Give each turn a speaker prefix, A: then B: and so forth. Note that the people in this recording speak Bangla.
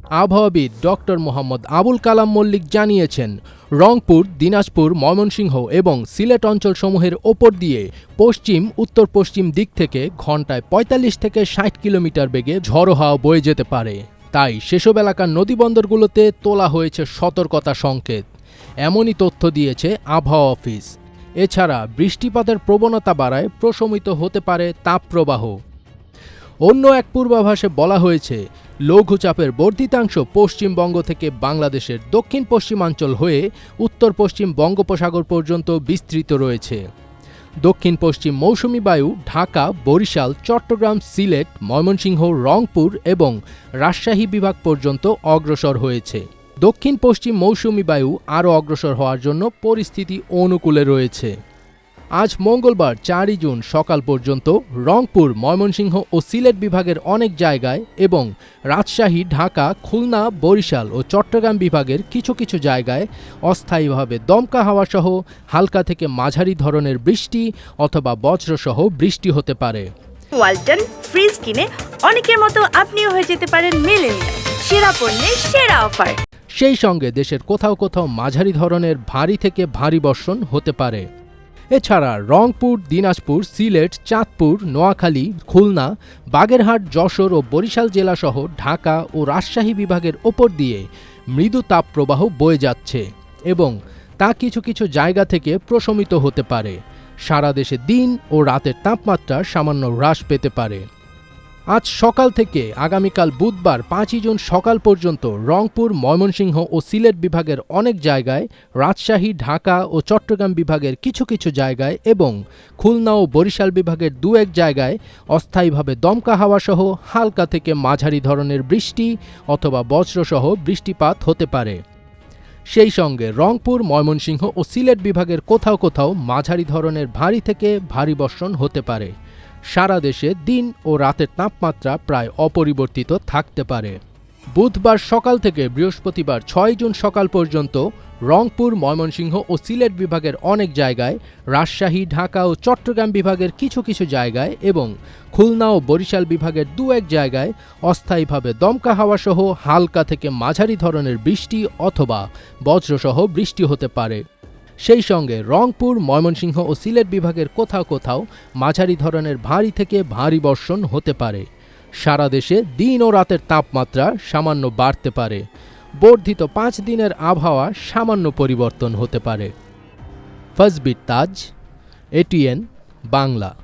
A: আবহাওয়াবিদ ডক্টর মোহাম্মদ আবুল কালাম মল্লিক জানিয়েছেন, রংপুর, দিনাজপুর, ময়মনসিংহ এবং সিলেট অঞ্চলসমূহের ওপর দিয়ে পশ্চিম উত্তর পশ্চিম দিক থেকে ঘণ্টায় ৪৫ থেকে ৬০ কিলোমিটার বেগে ঝড়ো হাওয়া বয়ে যেতে পারে। তাই সেসব এলাকার নদীবন্দরগুলোতে তোলা হয়েছে সতর্কতা সংকেত। এমনই তথ্য দিয়েছে আবহাওয়া অফিস। এছাড়া বৃষ্টিপাতের প্রবণতা বাড়ায় প্রশমিত হতে পারে তাপপ্রবাহ। অন্য এক পূর্বাভাসে বলা হয়েছে, লঘুচাপের বর্ধিতাংশ পশ্চিমবঙ্গ থেকে বাংলাদেশের দক্ষিণ পশ্চিমাঞ্চল হয়ে উত্তর পশ্চিম বঙ্গোপসাগর পর্যন্ত বিস্তৃত রয়েছে। দক্ষিণ পশ্চিম মৌসুমী বায়ু ঢাকা, বরিশাল, চট্টগ্রাম, সিলেট, ময়মনসিংহ, রংপুর এবং রাজশাহী বিভাগ পর্যন্ত অগ্রসর হয়েছে। দক্ষিণ পশ্চিম মৌসুমী বায়ু আরও অগ্রসর হওয়ার জন্য পরিস্থিতি অনুকূলে রয়েছে। আজ মঙ্গলবার ৪ জুন সকাল পর্যন্ত রংপুর, ময়মনসিংহ ও সিলেট বিভাগের অনেক জায়গায় এবং রাজশাহী, ঢাকা, খুলনা, বরিশাল ও চট্টগ্রাম বিভাগের কিছু কিছু জায়গায় অস্থায়ীভাবে দমকা হাওয়াসহ হালকা থেকে মাঝারি ধরনের বৃষ্টি অথবা বজ্রসহ বৃষ্টি হতে পারে।
B: ওয়ালটন ফ্রিজ কিনে অনেকের মতো আপনিও হয়ে যেতে পারেন মিলেনিয়াল। সেরা পণ্যের সেরা অফার।
A: সেই সঙ্গে দেশের কোথাও কোথাও মাঝারি ধরনের ভারী থেকে ভারী বর্ষণ হতে পারে। এছাড়া রংপুর, দিনাজপুর, সিলেট, চাঁদপুর, নোয়াখালী, খুলনা, বাগেরহাট, যশোর ও বরিশাল জেলাসহ ঢাকা ও রাজশাহী বিভাগের ওপর দিয়ে মৃদু তাপপ্রবাহ বয়ে যাচ্ছে এবং তা কিছু কিছু জায়গা থেকে প্রশমিত হতে পারে। সারা দেশে দিন ও রাতের তাপমাত্রা সামান্য হ্রাস পেতে পারে। আজ সকাল থেকে আগামীকাল বুধবার ৫ জুন সকাল পর্যন্ত রংপুর, ময়মনসিংহ ও সিলেট বিভাগের অনেক জায়গায়, রাজশাহী, ঢাকা ও চট্টগ্রাম বিভাগের কিছু কিছু জায়গায় এবং খুলনা ও বরিশাল বিভাগের দু-এক জায়গায় অস্থায়ীভাবে দমকা হাওয়াসহ হালকা থেকে মাঝারি ধরনের বৃষ্টি অথবা বজ্রসহ বৃষ্টিপাত হতে পারে। সেই সঙ্গে রংপুর, ময়মনসিংহ ও সিলেট বিভাগের কোথাও কোথাও মাঝারি ধরনের ভারী থেকে ভারী বর্ষণ হতে পারে। সারা দেশে দিন ও রাতের তাপমাত্রা প্রায় অপরিবর্তিত থাকতে পারে। বুধবার সকাল থেকে বৃহস্পতিবার ৬ জুন সকাল পর্যন্ত রংপুর, ময়মনসিংহ ও সিলেট বিভাগের অনেক জায়গায়, রাজশাহী, ঢাকা ও চট্টগ্রাম বিভাগের কিছু কিছু জায়গায় এবং খুলনা ও বরিশাল বিভাগের দু-এক জায়গায় অস্থায়ীভাবে দমকা হাওয়াসহ হালকা থেকে মাঝারি ধরনের বৃষ্টি অথবা বজ্রসহ বৃষ্টি হতে পারে। সেই সঙ্গে রংপুর, ময়মনসিংহ ও সিলেট বিভাগের কোথাও কোথাও মাঝারি ধরনের ভারী থেকে ভারী বর্ষণ হতে পারে। সারা দেশে দিন ও রাতের তাপমাত্রা সামান্য বাড়তে পারে। বর্ধিত ৫ দিনের আবহাওয়া সামান্য পরিবর্তন হতে পারে। ফাজবির তাজ, এটিএন বাংলা।